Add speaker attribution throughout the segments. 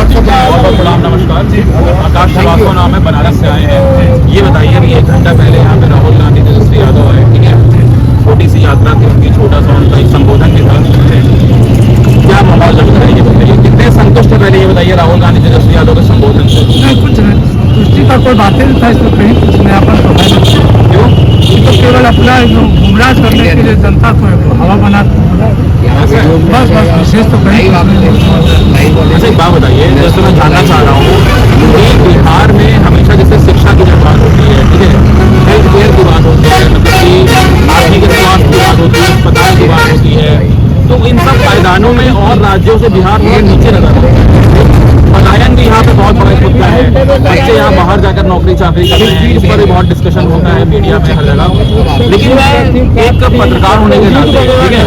Speaker 1: बहुत प्रणाम, नमस्कार। आकाश श्रीवास्तव नाम है, बनारस से आए हैं। ये बताइए कि 1 घंटा पहले यहाँ पे राहुल गांधी, तेजस्वी यादव आए, ठीक है, छोटी सी यात्रा थी उनकी, छोटा सा उनका एक संबोधन भी था। क्या माहौल लग रहा है ये बताइए, कितने संतुष्ट है पहले ये बताइए राहुल गांधी तेजस्वी यादव के संबोधन से?
Speaker 2: नहीं, कुछ नहीं, संतुष्टि का कोई बात नहीं था इसमें, कहीं कुछ नयापन तो है नहीं।
Speaker 1: क्यों?
Speaker 2: ये तो केवल अपना गुमराह करने के लिए जनता को हवा बना बस विशेष तो कहीं
Speaker 1: अच्छा, एक बात बताइए, जैसे मैं जानना चाह रहा हूँ कि बिहार में हमेशा जैसे शिक्षा की जब बात होती है, ठीक है, हेल्थ केयर की बात होती है, मतलब कि आदमी के स्वास्थ्य की बात होती है, अस्पताल की बात होती है, तो इन सब पायदानों में और राज्यों से बिहार बहुत नीचे नजर आता है। पलायन भी यहाँ पे बहुत बड़ा मुद्दा है, बच्चे यहाँ बाहर जाकर नौकरी चाकरी कर रहे हैं, इस पर भी बहुत डिस्कशन होता है मीडिया में हर जगह। लेकिन मैं एक पत्रकार होने के नाते, ठीक है,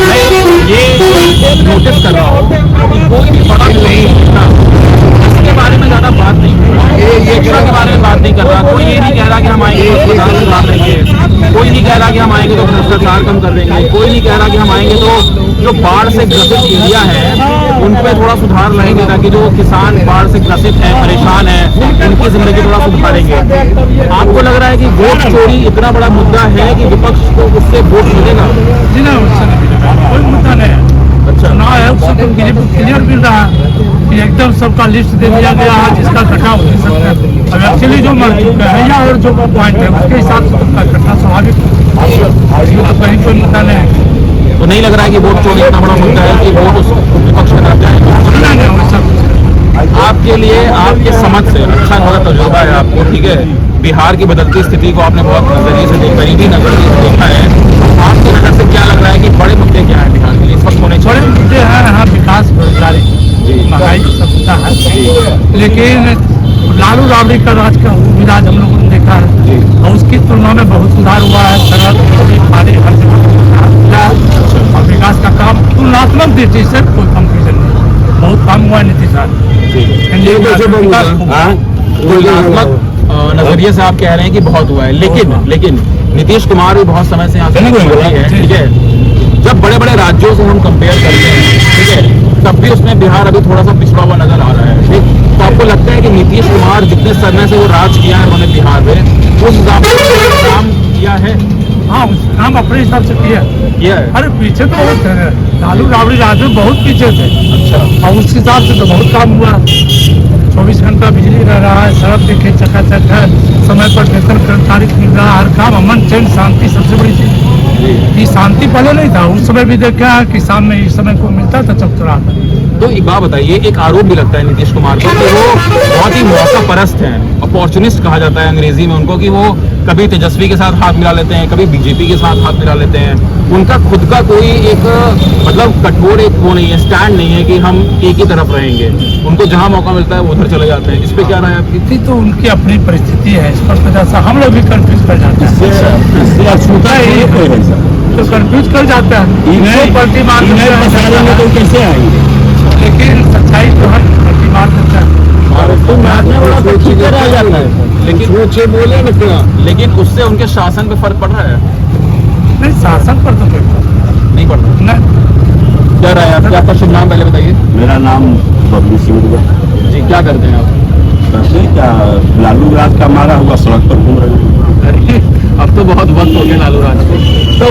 Speaker 1: मैं ये नोटिस कर रहा हूँ कि कोई भी बड़ा इसके बारे में ज्यादा बात नहीं कर रहा, शिक्षा के बारे में बात नहीं कर रहा। कोई ये नहीं कह रहा कि हम आएंगे तो अस्पताल सुधार देंगे, कोई नहीं कह रहा कि हम आएंगे तो भ्रष्टाचार कम कर देंगे, कोई नहीं कह रहा कि हम आएंगे तो जो बाढ़ से ग्रसित एरिया है उन पर थोड़ा सुधार लाएंगे, ताकि जो किसान बाढ़ से ग्रसित है, परेशान है, उनकी जिंदगी थोड़ा सुधारेंगे। आपको लग रहा है कि वोट चोरी इतना बड़ा मुद्दा है कि विपक्ष को उससे वोट मिलेगा?
Speaker 2: जी ना, उससे नहीं मिलेगा, कोई मुद्दा नहीं है।
Speaker 1: अच्छा,
Speaker 2: ना है, उससे तो क्लियर मिल रहा है कि एकदम सबका लिस्ट दे दिया गया है, जिसका कटाव हो सकता है। अब एक्चुअली जो मर चुका है या और जो पॉइंट है उसके हिसाब से उसका कटना स्वाभाविक तो कहीं कोई मुद्दा नहीं है।
Speaker 1: तो नहीं लग रहा है कि वोट चोरी इतना बड़ा मुद्दा है कि वोट उस विपक्ष की तरफ जाएगा? आपके लिए, आपके समझ से, अच्छा खासा तजुर्बा है आपको, ठीक है, बिहार की बदलती स्थिति को आपने बहुत नजरिए से करीबी नजरिए से देखा है। आपकी नजर से क्या लग रहा है कि बड़े मुद्दे क्या है बिहार के लिए इस वक्त होने
Speaker 2: बड़े
Speaker 1: चाहिए?
Speaker 2: मुद्दे हैं यहाँ, विकास, बेरोजगारी, महंगाई सब मुद्दा है। लेकिन लालू राबड़ी का राज का मिजाज हम लोगों ने देखा है और उसकी तुलना में बहुत सुधार हुआ है। सड़क, पानी, हर जगह और विकास का काम तुलनात्मक दृष्टि से कोई कंपेरिजन नहीं, बहुत कम हुआ है नीतीश
Speaker 1: तुलनात्मक नजरिए से आप कह रहे हैं कि बहुत हुआ है, लेकिन नीतीश कुमार भी बहुत समय से यहाँ से है, ठीक है, जब बड़े बड़े राज्यों से हम कंपेयर करते हैं, ठीक है, तब भी उसमें बिहार अभी थोड़ा सा पिछड़ा हुआ नजर आ रहा है, ठीक। तो आपको लगता है कि नीतीश कुमार जितने समय से वो राज किया है उन्होंने बिहार में उस हिसाब से काम किया है?
Speaker 2: हाँ, काम अपने हिसाब से किया
Speaker 1: है।
Speaker 2: अरे पीछे तो बहुत है, लालू राबड़ी राज में बहुत पीछे थे।
Speaker 1: अच्छा,
Speaker 2: और उस हिसाब से तो बहुत काम हुआ। 24 घंटा बिजली रह रहा है, सड़क देखे चकाचक है, समय पर वेतन तारीख मिल रहा है, हर काम अमन चैन शांति सबसे बड़ी चीज। ये शांति पहले नहीं था, उस समय भी देखा है कि सामने इस समय को मिलता था चौतरा।
Speaker 1: तो एक बात बताइए, एक आरोप भी लगता है नीतीश कुमार को कि वो बहुत ही मौका परस्त हैं, अपॉर्चुनिस्ट कहा जाता है अंग्रेजी में उनको, कि वो कभी तेजस्वी के साथ हाथ मिला लेते हैं, कभी बीजेपी के साथ हाथ मिला लेते हैं। उनका खुद का कोई एक मतलब कठोर एक वो नहीं है, स्टैंड नहीं है कि हम एक ही तरफ रहेंगे। उनको जहां मौका मिलता है वो उधर चले जाते हैं। इस पे क्या राय है आपकी?
Speaker 2: तो उनकी अपनी परिस्थिति है, इस पर थोड़ा हम लोग भी कंफ्यूज कर जाते हैं, तो कंफ्यूज कर जाता है। प्रतिमान
Speaker 3: तो कैसे आएंगे?
Speaker 2: लेकिन सच्चाई तो हर प्रतिमान करता है,
Speaker 1: बोले ना क्या, लेकिन उससे उनके शासन पे फर्क पड़ रहा है?
Speaker 2: नहीं, शासन पर तो कोई
Speaker 1: नहीं पड़ रहा।
Speaker 2: नहीं,
Speaker 1: क्या राय है आपकी? आपका शुभ नाम पहले बताइए।
Speaker 3: मेरा नाम बबलू सिंह
Speaker 1: जी, क्या करते हैं आप?
Speaker 3: करते क्या, लालू राज का मारा हुआ सड़क पर घूम रहे हैं।
Speaker 1: अरे अब तो बहुत वक्त हो गया लालू राज को,
Speaker 3: तो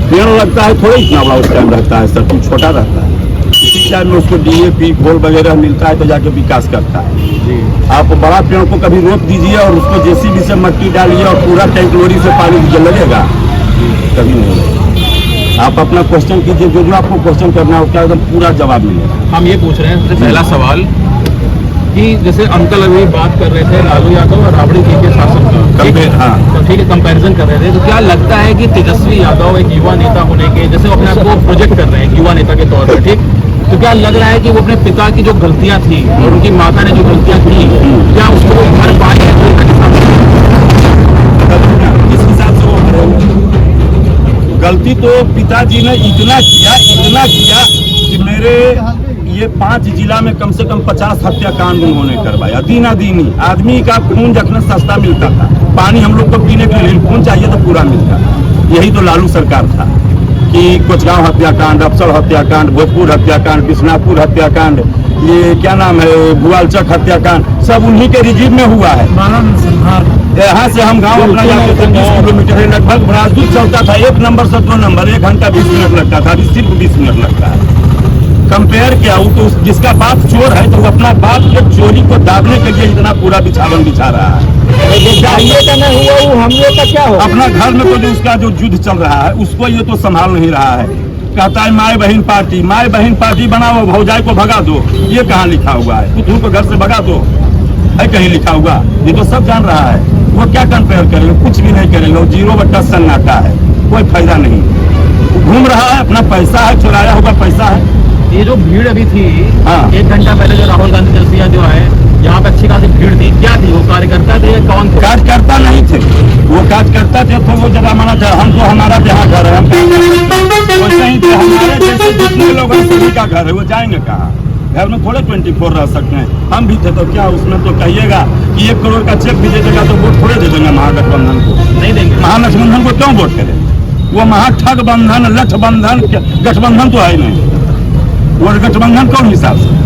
Speaker 3: पेड़ लगता है थोड़ा इतना बड़ा उस टाइम रहता है, सब कुछ छोटा रहता है। इसी टाइम में उसको DAP घोल वगैरह मिलता है तो जाके विकास करता है। आप बड़ा पेड़ को कभी रोप दीजिए और उसको JCB से मट्टी डालिए और पूरा टैंक लोरी से पानी लगेगा, कभी नहीं लगेगा। आप अपना क्वेश्चन कीजिए, जो आपको क्वेश्चन करना है उसका एकदम पूरा जवाब मिलेगा।
Speaker 1: हम ये पूछ रहे हैं, सबसे पहला सवाल कि जैसे अंकल अभी बात कर रहे थे लालू यादव और राबड़ी जी के शासन का,
Speaker 3: हाँ,
Speaker 1: तो ठीक है, कंपैरिजन कर रहे थे, तो क्या लगता है कि तेजस्वी यादव एक युवा नेता होने के, जैसे अपने आप को प्रोजेक्ट कर रहे हैं युवा नेता के तौर पर, ठीक, तो क्या लग रहा है कि वो अपने पिता की जो गलतियां थी और उनकी माता ने जो गलतियां की, क्या उसको वो भर पाए?
Speaker 3: इस हिसाब से वो गलती तो पिताजी ने इतना किया कि मेरे ये 5 जिला में कम से कम 50 हत्याकांड उन्होंने करवाया। दीनादीनी आदमी का खून जखना सस्ता मिलता था, पानी हम लोग को पीने के लिए खून चाहिए तो पूरा मिलता। यही तो लालू सरकार था कि कोचगांव हत्याकांड, अफसर हत्याकांड, भोजपुर हत्याकांड, बिश्नापुर हत्याकांड, ये क्या नाम है भुआलचक हत्याकांड, सब उन्हीं के रिजीव में हुआ है। यहाँ से हम गांव अपना जाते थे 20 किलोमीटर है लगभग, राजदूत चलता था 1 नंबर से 2 नंबर, 1 घंटा 20 मिनट लगता था, अभी सिर्फ 20 मिनट लगता है। कंपेयर किया वो तो जिसका बाप चोर है तो वो अपना बाप के चोरी को दाबने के लिए इतना पूरा बिछावन बिछा रहा है।
Speaker 4: हमले का नहीं हुआ, वो हमले का क्या हुआ?
Speaker 3: अपना घर में तो जो उसका जो युद्ध चल रहा है उसको ये तो संभाल नहीं रहा है। कहता है माए बहन पार्टी बनाओ, भौजाई को भगा दो, ये कहाँ लिखा हुआ है? पुतलू को घर से भगा दो, है कहीं लिखा हुआ? ये तो सब जान रहा है। वो क्या कंपेयर करेंगे? कुछ भी नहीं करेंगे। 0 सन्नाटा है, कोई फायदा नहीं। घूम रहा है, अपना पैसा है, चुराया हुआ पैसा है।
Speaker 1: ये जो भीड़ अभी थी,
Speaker 3: हाँ।
Speaker 1: 1 घंटा पहले जो राहुल गांधी जलसिया जो है यहाँ पे अच्छी खासी भीड़ थी, क्या थी? वो कार्यकर्ता थे या कौन थे?
Speaker 3: कार्यकर्ता नहीं थे, वो कार्यकर्ता थे तो वो जगह माना था। हम तो हमारा जहाँ घर है हम वैसे ही थे, हमारे जैसे जितने लोग हैं सभी का घर है, वो जाएंगे कहाँ? घर में थोड़े 24 रह सकते हैं। हम भी थे तो क्या उसमें तो कहिएगा कि 1 करोड़ का चेक भी दे देगा तो वोट थोड़े दे देंगे महागठबंधन को?
Speaker 1: नहीं देंगे।
Speaker 3: महागठबंधन को क्यों वोट करें? वो महाठग बंधन लठबंधन गठबंधन तो है ही नहीं। वो गठबंधन कौन हिसाब से?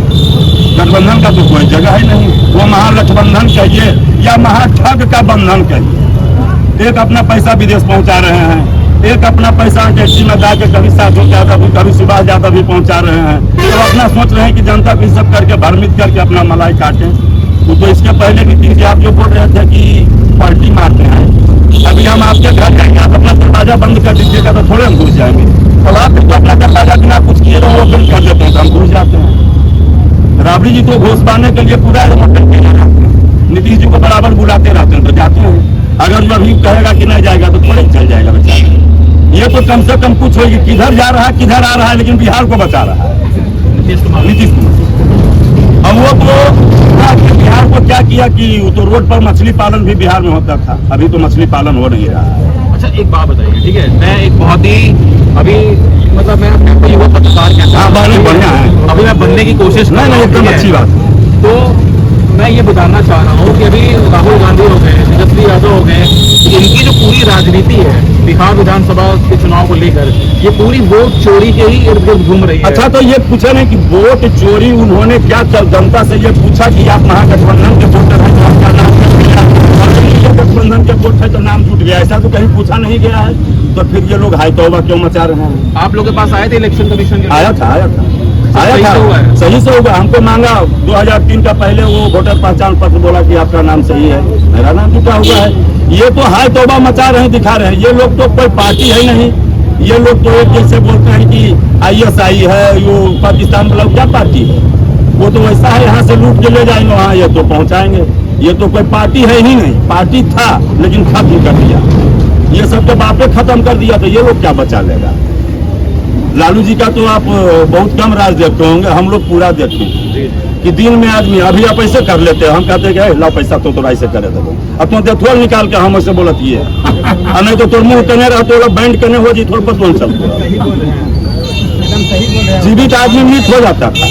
Speaker 3: गठबंधन का तो कोई जगह ही नहीं। वो महागठबंधन कहिए या महाठग का बंधन कहिए। एक अपना पैसा विदेश पहुंचा रहे हैं, एक अपना पैसा टैक्सी में ला के कभी साधु यादव कभी सुभाष यादव भी पहुंचा रहे हैं। तो अपना सोच रहे हैं कि जनता को सब करके भ्रमित करके अपना मलाई काटें। तो इसके पहले भी तीन आप जो बोल रहे थे कि पार्टी मारते हैं, अभी हम आपके घर जाएंगे, आप अपना दरवाजा बंद कर दीजिएगा तो थोड़े हम घुस जाएंगे। और आप तो अपना दरवाजा बिना कुछ किए तो वो बंद कर देते हैं तो हम घुस जाते हैं। राबड़ी जी को घोष पाने के लिए पूरा नीतीश जी को बराबर बुलाते रहते हैं तो जाते हैं। अगर जो अभी कहेगा कि नहीं जाएगा तो थोड़े चल जाएगा बेचारा। ये तो कम से कम कुछ होगी, किधर जा रहा है किधर आ रहा है, लेकिन बिहार को बचा रहा है नीतीश कुमार। अब वो तो बिहार को क्या किया कि तो रोड पर मछली पालन भी बिहार में होता था, अभी तो मछली पालन हो नहीं रहा है।
Speaker 1: अच्छा एक बात बताइए, ठीक है, मैं एक बहुत ही अभी मतलब मैं अपने को युवा पत्रकार कहता हूं,
Speaker 3: बढ़िया है,
Speaker 1: अभी मैं बनने की कोशिश कर रहा हूं,
Speaker 3: एकदम अच्छी बात।
Speaker 1: तो मैं ये बताना चाह रहा हूँ कि अभी राहुल गांधी हो गए, तेजस्वी यादव हो गए, इनकी जो पूरी राजनीति है बिहार विधानसभा के चुनाव को लेकर, ये पूरी वोट चोरी के ही इर्द गिर्द घूम रही है।
Speaker 3: अच्छा तो ये पूछा नहीं कि वोट चोरी उन्होंने क्या जनता से ये पूछा कि आप महागठबंधन के वोटर हैं तो आपका नाम गठबंधन के वोट है तो नाम छूट गया, ऐसा तो कहीं पूछा नहीं गया है। तो फिर ये लोग हाई तौबा क्यों मचा रहे हैं?
Speaker 1: आप लोग के पास आए थे इलेक्शन कमीशन के?
Speaker 3: आया था सही से होगा। हमको मांगा 2003 का पहले वो वोटर पहचान पत्र बोला कि आपका नाम सही है, मेरा नाम जुटा हुआ है। ये तो हाय तौबा मचा रहे हैं, दिखा रहे हैं। ये लोग तो कोई पार्टी है नहीं, ये लोग तो एक जैसे बोलते हैं कि ISI है, वो पाकिस्तान वाला क्या पार्टी है? वो तो वैसा है, यहाँ से लूट के ले जाएंगे वहाँ ये तो पहुँचाएंगे। ये तो कोई पार्टी है ही नहीं, पार्टी था लेकिन खत्म कर दिया। ये सब तो बापे खत्म कर दिया तो ये लोग क्या बचा लेगा? लालू जी का तो आप बहुत कम राज देखते होंगे, हम लोग पूरा देखते हैं कि दिन में आदमी अभी आप ऐसे कर लेते हैं, हम कहते हैं ला पैसा तो ऐसे करे दो, अब तो थोड़ा निकाल के हम ऐसे बोलत ये नहीं तो तोड़ मुँह कने रहा तो बैंड कने हो जी थोड़ा बतौन चलते जीवित आदमी मृत हो जाता था।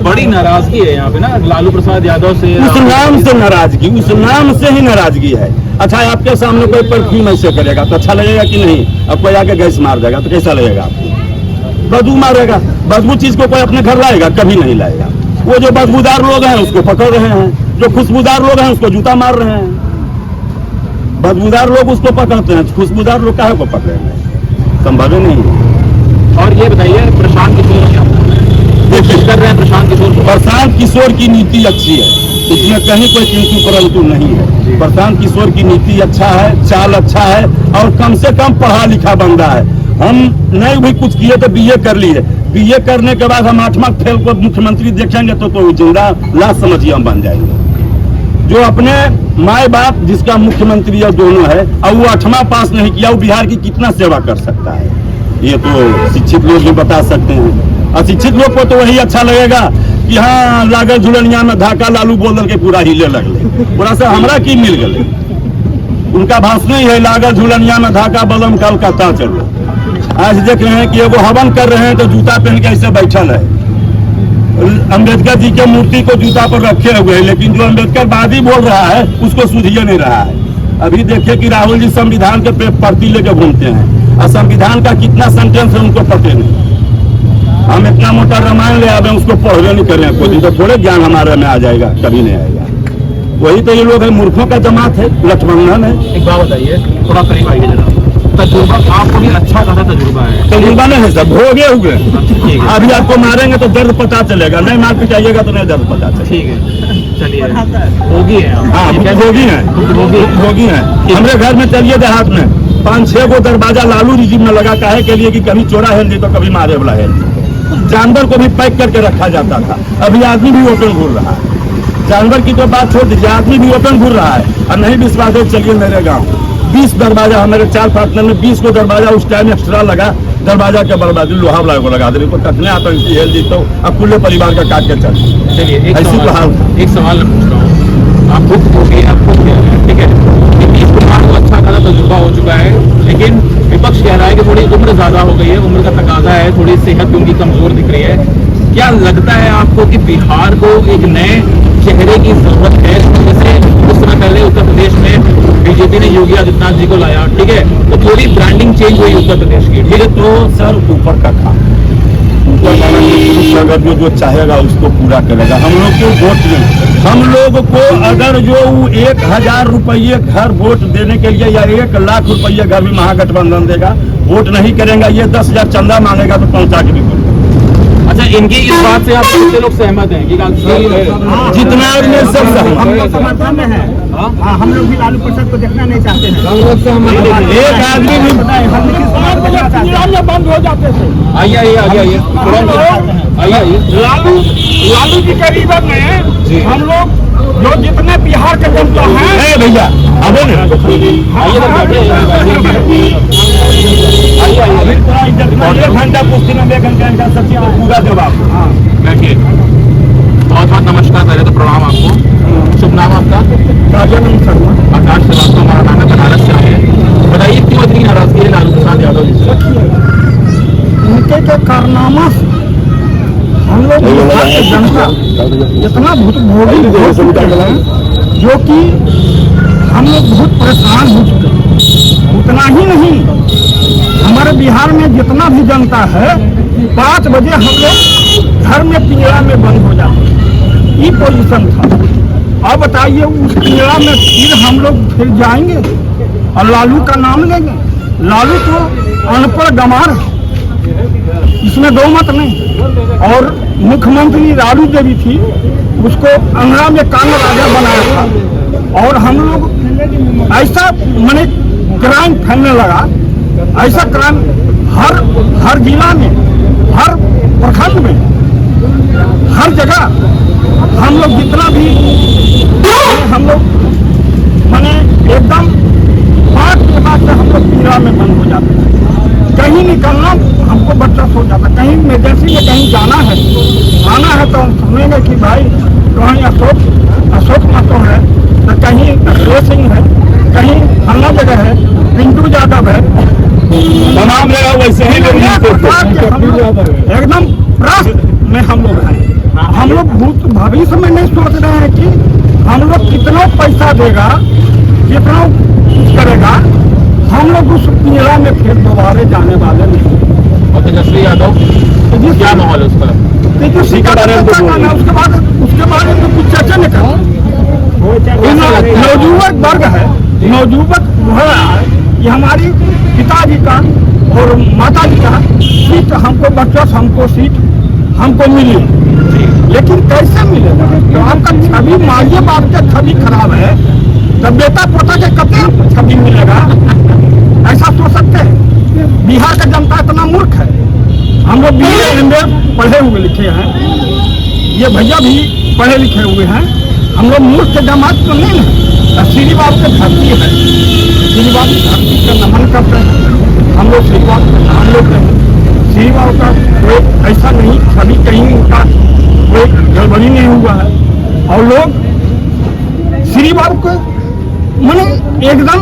Speaker 1: बड़ी नाराजगी है यहाँ पे ना लालू प्रसाद यादव से,
Speaker 3: उस नाम से नाराजगी, उस नाम से ही नाराजगी है। अच्छा आपके सामने कोई परफ्यूम ऐसे करेगा तो अच्छा लगेगा कि नहीं? अब कोई आके गैस मार देगा तो कैसा लगेगा आपको? बदबू मारेगा। बदबू चीज को कोई अपने घर लाएगा? कभी नहीं लाएगा। वो जो बदबूदार लोग हैं उसको पकड़ रहे हैं, जो खुशबूदार लोग हैं उसको जूता मार रहे हैं। बदबूदार लोग उसको पकड़ते हैं, खुशबूदार लोग काहे को पकड़े हैं? संभव ही नहीं है।
Speaker 1: और ये बताइए प्रशांत किशोर क्या कर रहे हैं?
Speaker 3: प्रशांत किशोर की नीति अच्छी है, इसमें कहीं कोई किंतु परंतु नहीं है। प्रशांत किशोर की नीति अच्छा है, चाल अच्छा है और कम से कम पढ़ा लिखा बंदा है। हम नहीं भी कुछ किए तो BA कर लिए, BA करने के बाद हम 8वां फेल को मुख्यमंत्री देखेंगे तो जिंदा लाश समझिए हम बन जाएंगे। जो अपने माए बाप जिसका मुख्यमंत्री है दोनों है और वो 8वां पास नहीं किया, वो बिहार की कितना सेवा कर सकता है? ये तो शिक्षित लोग भी बता सकते हैं। अशिक्षित लोग को तो वही अच्छा लगेगा कि हाँ लागल झुलनिया में धाका लालू बोल के पूरा हिले लगले, पूरा से हमरा की मिल गए। उनका भाषण ही है लागल झुलनिया में धाका बलम कलकत्ता चलो। आज देख रहे हैं कि वो हवन कर रहे हैं तो जूता पहन के ऐसे बैठल है। अम्बेडकर जी के मूर्ति को जूता पर रखे हुए हैं, लेकिन जो अम्बेडकर वादी बोल रहा है उसको सुधिए नहीं रहा है। अभी देखिए कि राहुल जी संविधान के प्रति लेके घूमते हैं और संविधान का कितना सेंटेंस है उनको पते नहीं। हम इतना मोटा रामायण ले आवे उसको पढ़वे नहीं कर रहे हैं कोई दिन, तो थोड़े ज्ञान हमारे में आ जाएगा, कभी नहीं आएगा। वही तो ये लोग है, मूर्खों का जमात है, गठबंधन है।
Speaker 1: एक बात बताइए, थोड़ा करीब आइए जरा। तजुर्बा आपको भी अच्छा खासा तजुर्बा है?
Speaker 3: तजुर्बा नहीं है, सब भोगे हुए। अभी आपको मारेंगे तो दर्द पता चलेगा, नहीं मार पिटाइएगा तो नहीं दर्द पता चलेगा।
Speaker 1: ठीक है, चलिए। भोगी है आप?
Speaker 3: हाँ, भोगी है, भोगी है। हमारे घर में चलिए देहात में 5-6 गो दरवाजा लालू रिजिम में लगा काहे के लिए कि कभी चोरा हेल दी तो कभी मारे वाला हेल दी। जानवर को भी पैक करके रखा जाता था, अभी आदमी भी ओपन घूर रहा है। जानवर की तो बात छोड़ दीजिए, आदमी भी ओपन घूर रहा है। और नहीं विश्वास है, चलिए मेरे गाँव 20 दरवाजा, हमारे 4 पार्टनर में 20 को दरवाजा उस टाइम एक्स्ट्रा लगा, दरवाजा के बर्बादी लोहा वाला को लगा दे, कटने आतंकी हेल दी तो अब पूरे परिवार का काट के चल।
Speaker 1: चलिए, एक
Speaker 3: ऐसी
Speaker 1: सवाल मैं पूछ रहा हूँ, आप खुद भोगे, आपको क्या है, ठीक है, नीतीश कुमार को अच्छा खासा तजुर्बा हो चुका है, लेकिन विपक्ष कह रहा है कि थोड़ी उम्र ज्यादा हो गई है, उम्र का तकाजा है, थोड़ी सेहत उनकी कमजोर दिख रही है। क्या लगता है आपको कि बिहार को एक नए चेहरे की जरूरत है? जैसे कुछ समय पहले उत्तर प्रदेश में बीजेपी ने योगी आदित्यनाथ जी को लाया, ठीक है, तो थोड़ी ब्रांडिंग चेंज हुई उत्तर प्रदेश की, ठीक है, तो
Speaker 3: सर ऊपर का काम, ऊपर वाला अगर जो चाहेगा उसको पूरा करेगा। हम लोग को वोट नहीं, हम लोग को अगर जो 1000 रुपये घर वोट देने के लिए या 1 लाख रुपये घर में महागठबंधन देगा, वोट नहीं करेंगे, ये 10,000 चंदा मांगेगा तो पहुंचा के भी बोलेगा।
Speaker 1: अच्छा, इनकी इस बात से आप कितने लोग सहमत हैं कि
Speaker 3: जितना आदमी सब सहमत,
Speaker 4: हम लोग समर्थन में है। हाँ, हम लोग भी लालू प्रसाद को देखना नहीं चाहते हैं।
Speaker 3: एक आदमी भी
Speaker 4: बंद हो जाते थे।
Speaker 1: आइए आइए आइए आइए आइए आइए।
Speaker 2: लालू जी के रिवर में हम लोग जो जितने बिहार के जनता हैं,
Speaker 3: भैया अब
Speaker 1: आइए ना, बैठिए, आइए आइए,
Speaker 3: 1 घंटा पूछती में 1 घंटा सच्ची पूरा जवाब।
Speaker 1: बैठिए। बहुत बहुत नमस्कार, पहले तो प्रणाम आपको। शुभ नाम आपका?
Speaker 3: राजानंद शर्मा।
Speaker 1: आकाश श्रीवास्तव, हमारा नाम है, बनारस से आए हैं। बताइए क्यों इतनी नाराजगी है लालू प्रसाद यादव जी से?
Speaker 2: उनके के कारनामा से हम लोग बिहार के जनता इतना भोगी हो चुके हैं, जो कि हम लोग बहुत परेशान हो चुके हैं। उतना ही नहीं, हमारे बिहार में जितना भी जनता है 5 बजे हम लोग घर में पिंजरा में बंद हो जाते हैं, ये पोजीशन था। अब बताइए उस पिंजरा में फिर हम लोग फिर जाएंगे और लालू का नाम लेंगे? लालू तो अनपढ़ गंवार है, इसमें दो मत नहीं। और मुख्यमंत्री राबड़ी देवी थी, उसको अंगड़ा में कांग राजा बनाया था, और हम लोग ऐसा माने क्राइम फैलने लगा, ऐसा क्राइम हर जिला में, हर प्रखंड में, हर जगह हम लोग जितना भी हम लोग माने एकदम 5 के बाद से हम लोग पिंजरा में बंद हो जाते हैं। कहीं निकलना हमको बर्दाश्त हो जाता, कहीं इमरजेंसी में कहीं जाना है, आना है तो हम सुनेंगे कि भाई कहीं अशोक महतो है, तो कहीं अशोक सिंह है, कहीं अन्य जगह है, पिंटू यादव है,
Speaker 3: तमाम जगह वैसे ही
Speaker 2: एकदम प्रश्न में हम लोग हैं। हम लोग भविष्य में नहीं सोच रहे हैं कि हम लोग कितना पैसा देगा, कितना कुछ करेगा, हम लोग उस पिंजरा में फिर दोबारा जाने वाले नहीं।
Speaker 1: और तेजस्वी यादव क्या माहौल है उसका?
Speaker 2: तेजस्वी का उसके बारे में कुछ चर्चा नहीं करा। नवयुवक वर्ग है, नवयुवक है, ये हमारी पिताजी का और माता जी का सीट हमको बच्चों, हमको सीट हमको मिली, लेकिन कैसे मिलेगा? तो आपका छवि, माँ बाप का छवि खराब है, तो बेटा पोता के कते छवि मिलेगा? ऐसा सोच सकते हैं? बिहार का जनता इतना मूर्ख है। हम लोग BA MA पढ़े हुए लिखे हैं, ये भैया भी पढ़े लिखे हुए हैं, हम लोग मूर्ख के जमात तो नहीं है। श्री बाबू के धरती है, श्री बाबू धरती का नमन करते हैं हम लोग, श्री बाबू का नाम लेते हैं। श्री बाबू का कोई ऐसा नहीं, कभी कहीं उनका कोई गड़बड़ी नहीं हुआ है, और लोग श्री बाबू को माने एकदम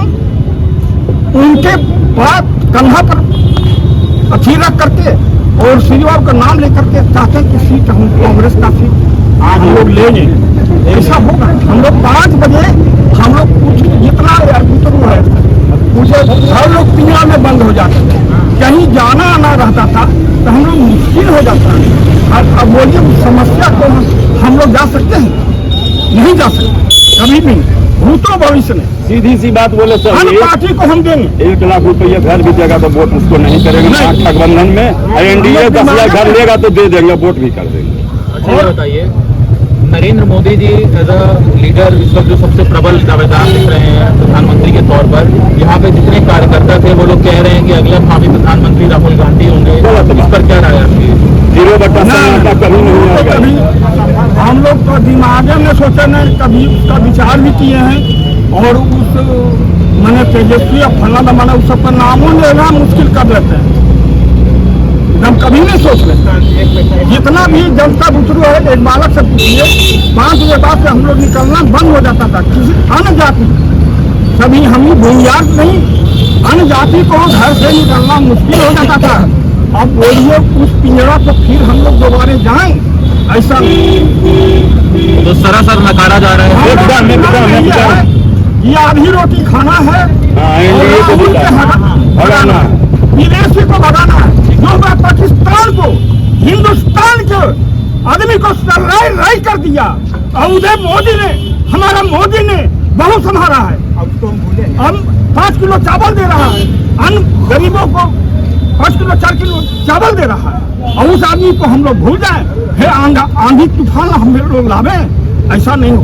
Speaker 2: उनके बात कंधा पर अथी रख करके और श्री बाबू का नाम लेकर के चाहते कि सीट हम कांग्रेस का सीट आज हम लोग ले लें। ऐसा होगा? हम लोग 5 बजे हम लोग कुछ जितना है मुझे हर लोग पिंजरा में बंद हो जाते थे, कहीं जाना आना रहता था तो हम लोग मुश्किल हो जाता है। अब बोलिए समस्या को हम लोग जा सकते हैं? नहीं जा सकते कभी भी, भूतो भविष्य में।
Speaker 3: सीधी सी बात बोले सर,
Speaker 2: हर पार्टी को हम देंगे
Speaker 3: 1 लाख रुपये घर भी देगा तो वोट उसको नहीं करेंगे।
Speaker 2: नहीं।
Speaker 3: गठबंधन में एनडीए 10 लाख घर लेगा तो दे देंगे, वोट भी कर देंगे।
Speaker 1: अच्छा ये बताइए, Narendra Modi ji as a leader इस वक्त जो सबसे प्रबल दावेदार दिख रहे हैं प्रधानमंत्री के तौर पर, यहाँ पे जितने कार्यकर्ता थे वो लोग कह रहे हैं कि अगले भावी प्रधानमंत्री राहुल गांधी होंगे, इस पर क्या राय है आपकी?
Speaker 3: 0/7 का कभी नहीं आएगा।
Speaker 2: कभी हम लोग तो दिमाग में सोचे नहीं, कभी उसका विचार भी किए हैं और उस मैंने तेजस्वी और फला माना उस सब का नामों लेना मुश्किल कर लेते हैं, हम कभी नहीं सोच लेते। जितना भी जनता बुतरू है, एक बालक से पूछिए 5 बजे बाद से हम लोग निकलना बंद हो जाता था। किसी अन्य जाति सभी हम ही बुनियाद नहीं, अन्य जाति को घर से निकलना मुश्किल हो जाता था। अब बोलिए उस पिंजरा को फिर हम लोग दोबारा जाएं, ऐसा
Speaker 1: तो सरासर नकारा जा रहा है।
Speaker 2: ये आधी रोटी खाना है और राहुल के भगाना, विदेशी को भगाना है, जो पाकिस्तान को हिंदुस्तान के आदमी को राय कर दिया। और उधर मोदी ने, हमारा मोदी ने बहुत संभाला है। अब 5 किलो चावल दे रहा है, अन्य गरीबों को 5 किलो 4 किलो चावल दे रहा है, और उस आदमी को हम लोग भूल जाए, आंधी तूफान हम लोग लावे, ऐसा नहीं हो।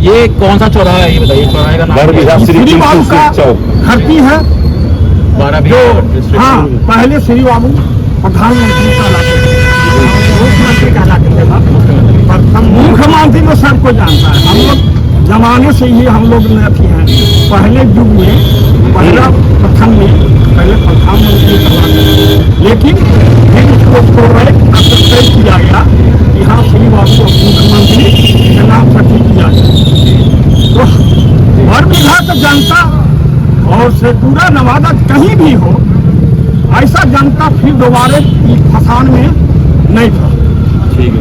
Speaker 1: ये कौन सा चौराहा है ये बताइए, चौराहे का नाम क्या है?
Speaker 2: श्री बाबू का धरती है
Speaker 1: 12
Speaker 2: जो, हाँ पहले श्री बाबू प्रधानमंत्री कहलाते थे, मुख्यमंत्री कहलाते थे, प्रथम मुख्यमंत्री तो सबको जानता है। हम लोग जमाने से ही हम लोग अथी हैं, पहले युग में पहला प्रथम में पहले प्रधानमंत्री कहलाते थे, लेकिन फिर उसको तय किया गया कि हाँ श्री बाबू मुख्यमंत्री के नाम पर किया गया। तो हर विधायक जनता और से पूरा नवादा कहीं भी हो, ऐसा जनता फिर दोबारा फसान में नहीं था।
Speaker 3: ठीक है।